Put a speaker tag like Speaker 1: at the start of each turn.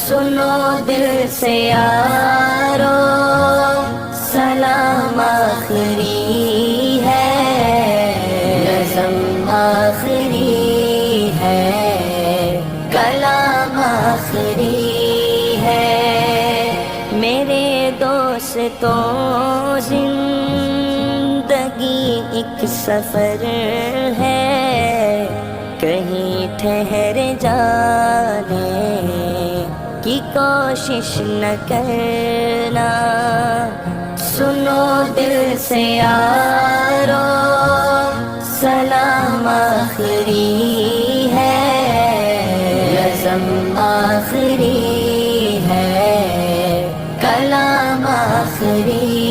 Speaker 1: سنو دل سے یارو سلام آخری ہے، نظم آخری ہے، کلام آخری ہے۔ میرے دوستوں زندگی ایک سفر ہے، کہیں ٹھہر جانے کی کوشش نہ کرنا۔ سنو دل سے یارو سلام آخری ہے، نظم آخری ہے، کلام آخری